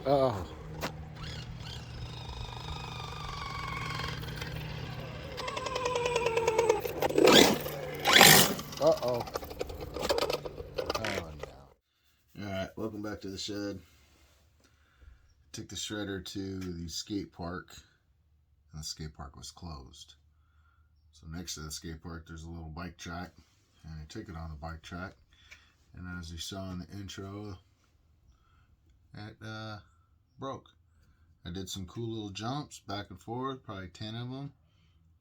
Oh. Uh-oh. Oh, no. Alright, welcome back to the shed. Took the shredder to the skate park, and the skate park was closed. So next to the skate park, there's a little bike track, and I took it on the bike track. And as you saw in the intro, it broke. I did some cool little jumps back and forth, probably 10 of them.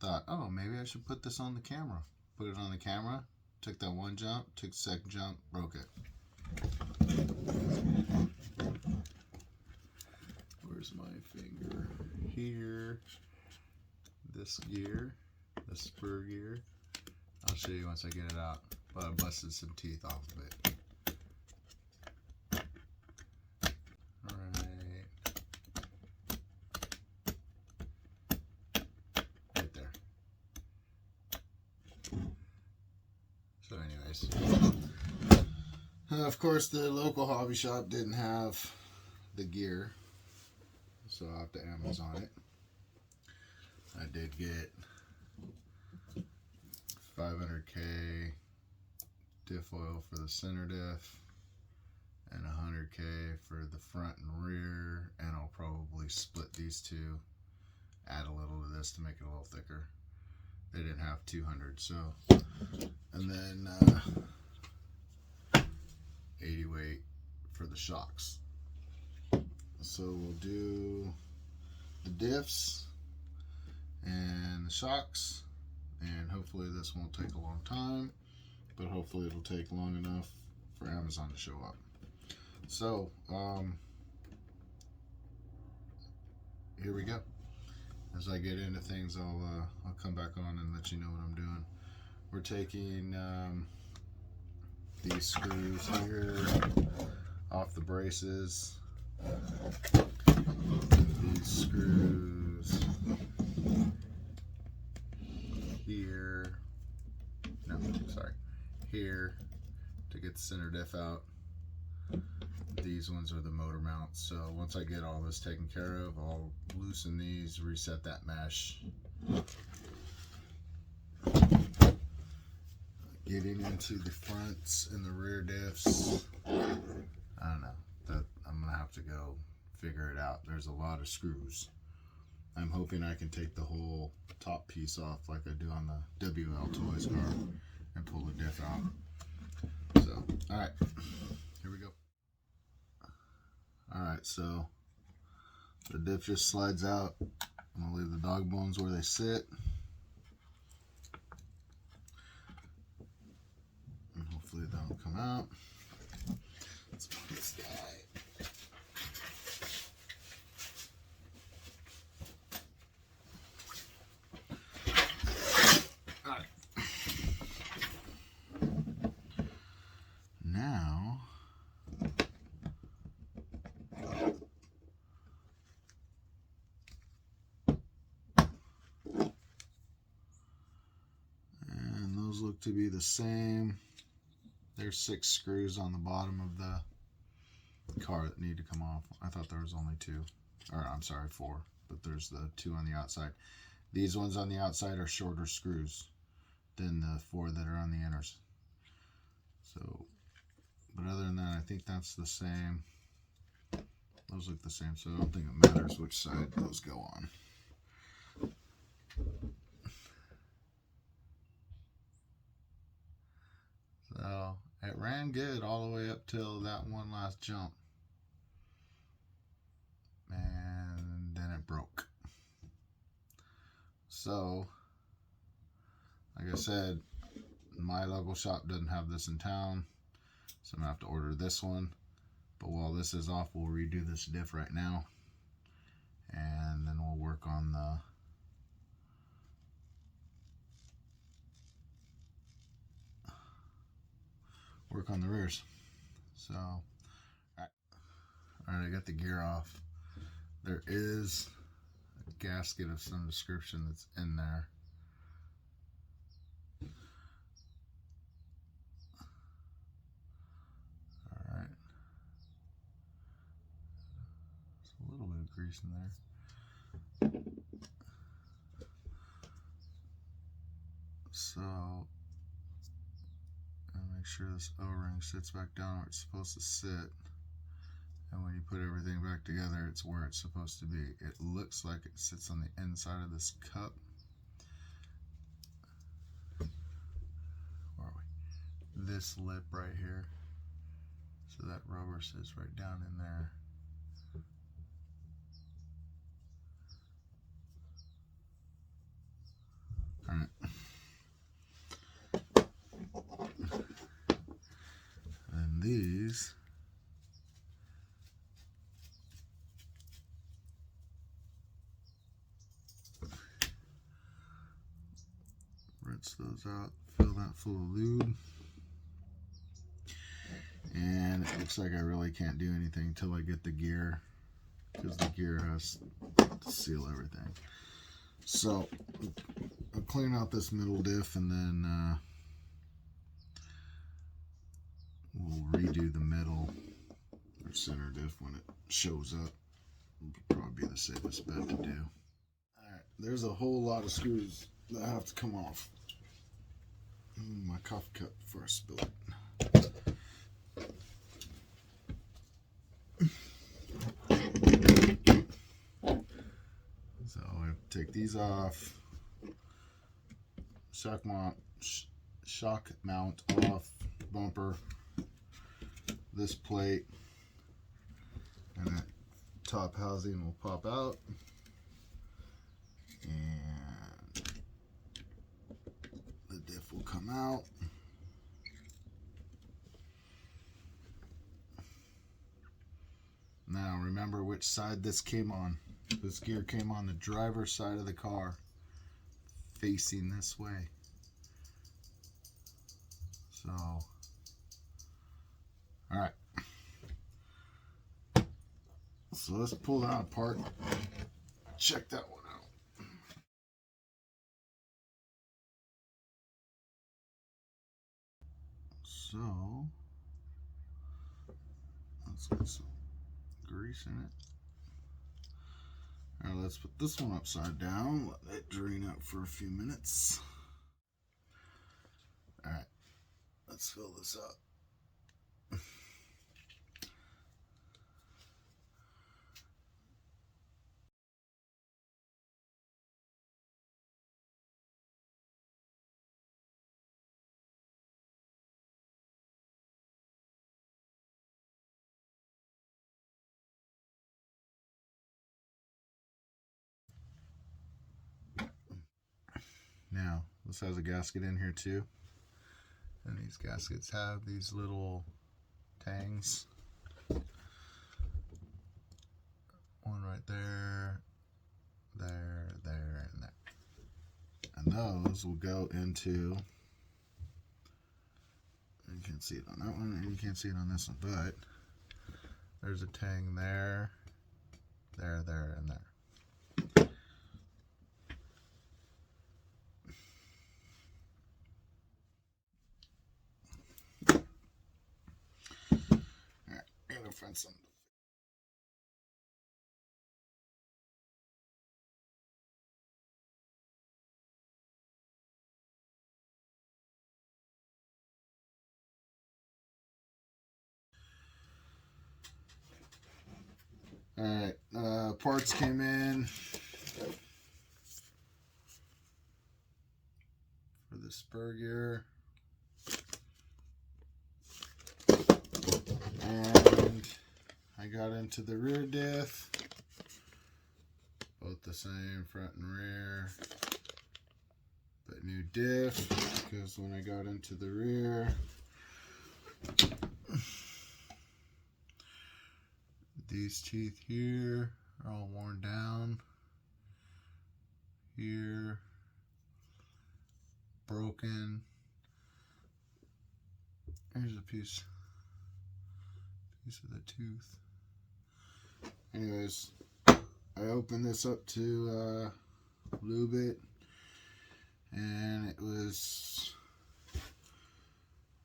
Thought, oh, maybe I should put this on the camera. Put it on the camera, took that one jump, took the second jump, broke it. Where's my finger? Here. This gear, the SPUR gear. I'll show you once I get it out. But I busted some teeth off of it. Right there. So anyways. Of course, the local hobby shop didn't have the gear. So I'll have to Amazon it. I did get 500K diff oil for the center diff and 100K for the front and rear, and I'll probably split these two, add a little to this to make it a little thicker. They didn't have 200, so, and then 80 weight for the shocks. So we'll do the diffs and the shocks, and hopefully this won't take a long time, but hopefully it'll take long enough for Amazon to show up. So here we go. As I get into things, I'll come back on and let you know what I'm doing. We're taking these screws here off the braces. These screws here, no, sorry, here to get the center diff out. These ones are the motor mounts. So once I get all this taken care of, I'll loosen these, reset that mesh. Getting into the fronts and the rear diffs, I don't know. That I'm gonna have to go figure it out. There's a lot of screws. I'm hoping I can take the whole top piece off like I do on the WL Toys car and pull the diff out. So, alright, here we go. Alright, so the diff just slides out. I'm gonna leave the dog bones where they sit. And hopefully that'll come out. Let's put this guy. Now, and those look to be the same. There's 6 screws on the bottom of the car that need to come off. I thought there was only 2, or I'm sorry, 4, but there's the 2 on the outside. These ones on the outside are shorter screws than the 4 that are on the inners. So, but other than that, I think that's the same. Those look the same, so I don't think it matters which side those go on. So it ran good all the way up till that one last jump, and then it broke. So like I said, my local shop doesn't have this in town, so I'm gonna have to order this one. But while this is off, we'll redo this diff right now, and then we'll work on the rears. So alright, I got the gear off. There is a gasket of some description that's in there. Alright, grease in there. So, and make sure this O-ring sits back down where it's supposed to sit. And when you put everything back together, it's where it's supposed to be. It looks like it sits on the inside of this cup. Where are we? This lip right here. So that rubber sits right down in there. Alright. And these rinse those out, fill that full of lube. And it looks like I really can't do anything until I get the gear, because the gear has to seal everything. So I'll clean out this middle diff, and then we'll redo the middle or center diff when it shows up. It'll probably be the safest bet to do. Alright, there's a whole lot of screws that have to come off. My coffee cup before I spill it. So I have to take these off. Shock mount off, bumper, this plate, and that top housing will pop out. And the diff will come out. Now remember which side this came on. This gear came on the driver's side of the car, facing this way. So, alright. So let's pull that apart. Check that one out. So, let's get some grease in it. Now let's put this one upside down, let it drain out for a few minutes. Alright, let's fill this up. Now, this has a gasket in here too. And these gaskets have these little tangs. One right there, there, and there. And those will go into, you can't see it on that one, and you can't see it on this one, but there's a tang there, there, and there. Find some. Alright, parts came in for the SPUR gear. And I got into the rear diff, both the same, front and rear, but new diff, because when I got into the rear, these teeth here are all worn down, here, broken. Here's a piece of the tooth. Anyways, I opened this up to lube it, and it was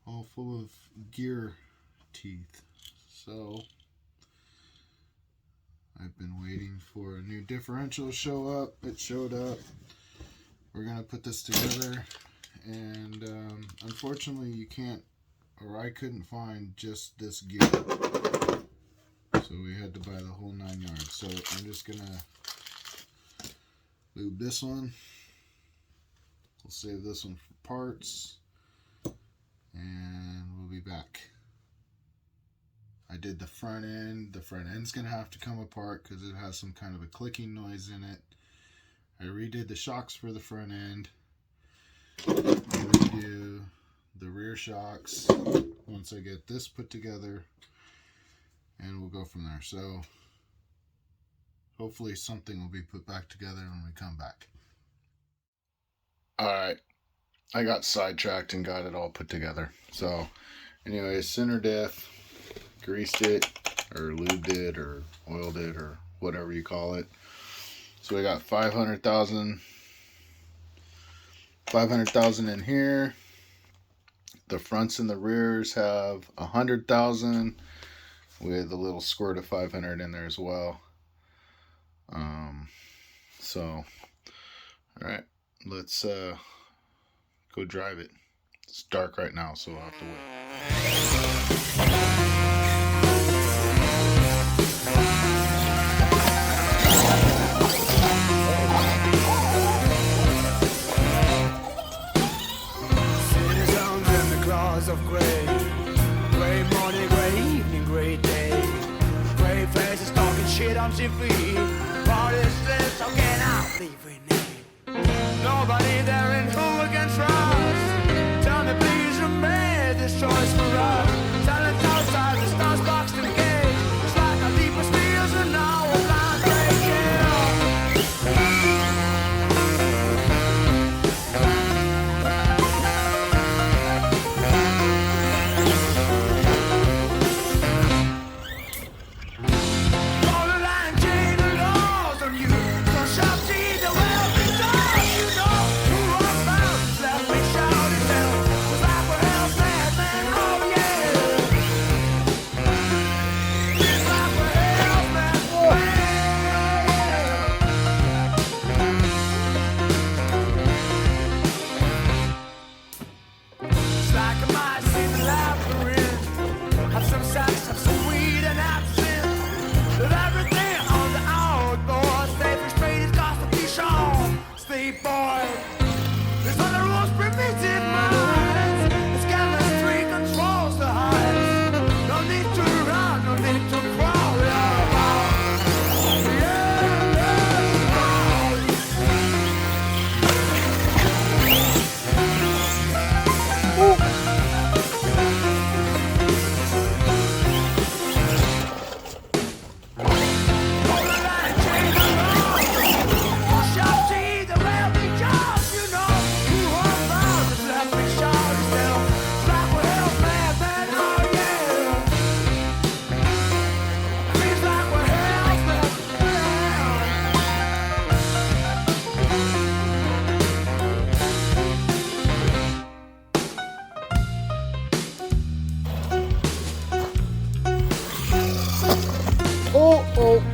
all full of gear teeth. So I've been waiting for a new differential to show up. It showed up. We're going to put this together, and unfortunately you can't, or I couldn't find just this gear. So we had to buy the whole 9 yards. So I'm just going to lube this one. We'll save this one for parts, and we'll be back. I did the front end. The front end's going to have to come apart because it has some kind of a clicking noise in it. I redid the shocks for the front end. I'll redo the rear shocks once I get this put together, and we'll go from there. So hopefully something will be put back together when we come back. Alright, I got sidetracked and got it all put together. So anyway, center diff, greased it or lubed it or oiled it or whatever you call it. So we got 500,000 in here. The fronts and the rears have 100,000 with a little squirt of 500 in there as well. So all right, let's go drive it. It's dark right now, so we'll have to wait. Of gray, gray morning, gray evening, gray day, gray faces talking shit on TV. What is this? How can I leave renee? Nobody there in who we can trust. Tell me please, you made this choice for us. Silence outside the stars boxed in the gate. It's like our deepest fears are now a blind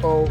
Oh,